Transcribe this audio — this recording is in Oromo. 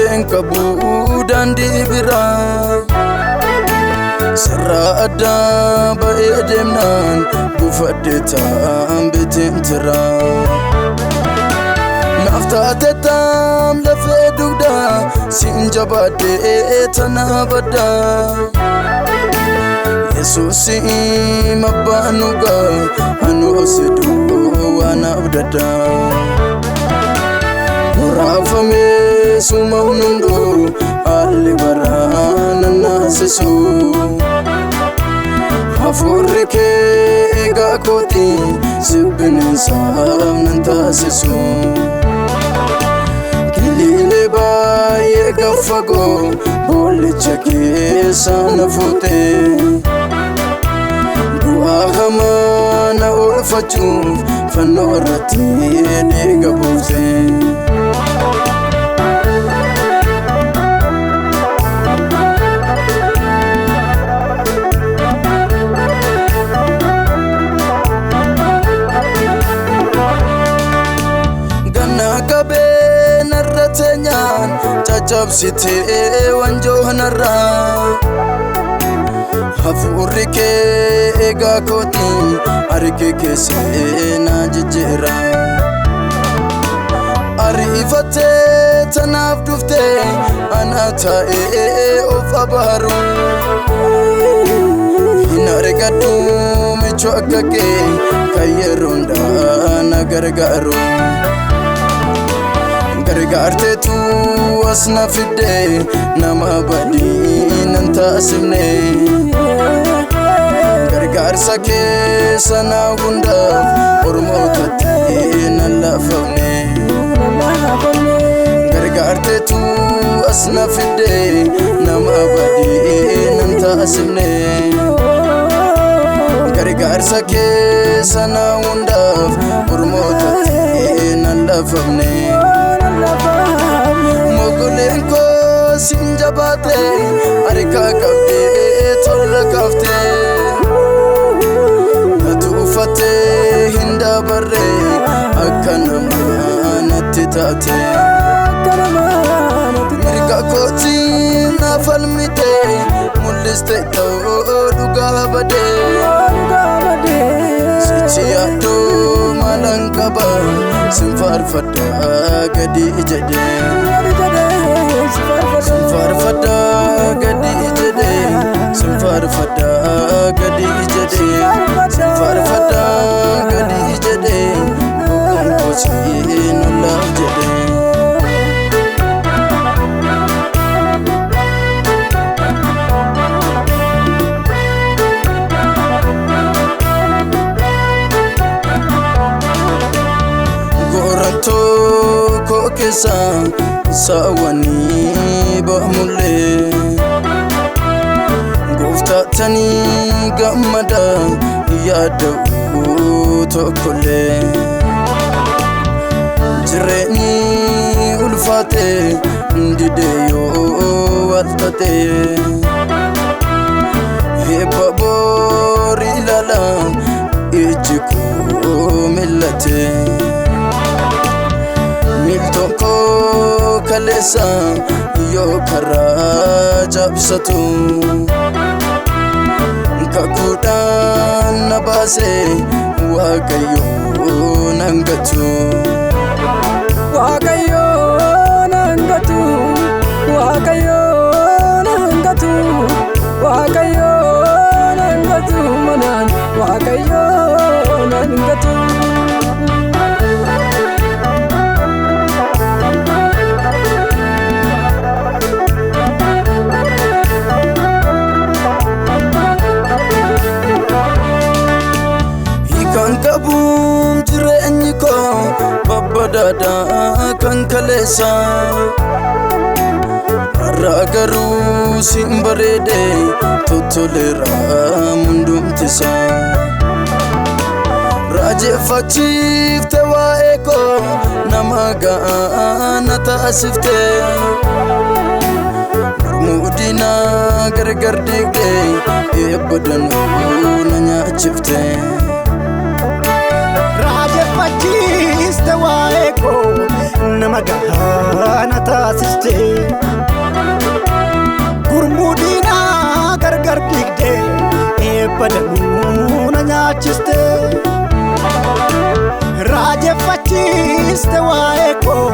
Ijoolleen qabu daandii biraa sarara addaa ba'ee deemnaan buufadhee taa'an bitiin tiraa. Naaf taate taam lafee dugdaa siin jabaadhee tana baddaa. Yesuusi abbaan dhugaa anuu siduu waan abdadaa. Raafamee suma hunduu haalli baraa nannaasisu. Hafuurri kee eegaa kooti sibbineensaaf nan taasisu. Giliilee baay'ee gaffagoo boollicha keessa na fuutee. Du'aa hamaa na oolfachuuf fannoo irratti dhiiga buusee. Cacabsitee wanjoo hanarraa. Hafuurri kee eegaa kooti harki keessee na jijjiira. Ariifattee tanaaf dhuftee ana taa'ee of abaaru. Hin argadhu michuu akka kee kan yeroo hundaa na gargaaru. Gargaarteetu as na fidee nama badii nan taasifne. Gargaarsa keessa na hundaaf ormootatti nan laafamne. Gargaarteetu as na fidee nama badii nan taasifne. Gargaarsa keessa na hundaaf ormootatti nan laafamne. Mogoleen koo siin jabaatee harka qabdee tola kaaftee. Natu uffattee hin dabarree akka namaa natti taatee. Mirga kootiin na falmitee mul'istee ta'uu dhugaa badee. Sichi yaaduu maalan qaba sin faarfadhaa gadi jedhee. Sin faarfadhaa gadi jedhee. Sin faarfadhaa gadi jedhee. Sin faarfadhaa gadi jedhee. Boqoon koosii nolaaf jedhee. Tokko keessa saawwanii ba'amullee. Gooftaatanii gammada yaada'u tokkollee. Jireenyi ulfaatee didee yoo walxaxee. Eebba boori ilaala iji koo millatee. Miltoko kaleessa yoo karaa cabsatu. Kakuudhaan na baasee Waaqayyoo nan gatu. Waaqayyoo nan gatu. Waaqayyoo nan gatu. Waaqayyoo nan gatu manaan. Waaqayyoo nan gatu. Kabuun jireenyi koo babbadaadhaa kan kaleessa. Har'a garuu siin bareedee tottoleera hundumtisa. Raajeffachiifte waa'ee koo nama gaana taasifte. Mudina gargar diigdee eebba danuu na nyaachifte. Raajeffachiifte waa'ee koo nama gahaana taasiste gurmuudina gargar digde eebbadanuu na nyaachiste raajeffachiste waa'ee koo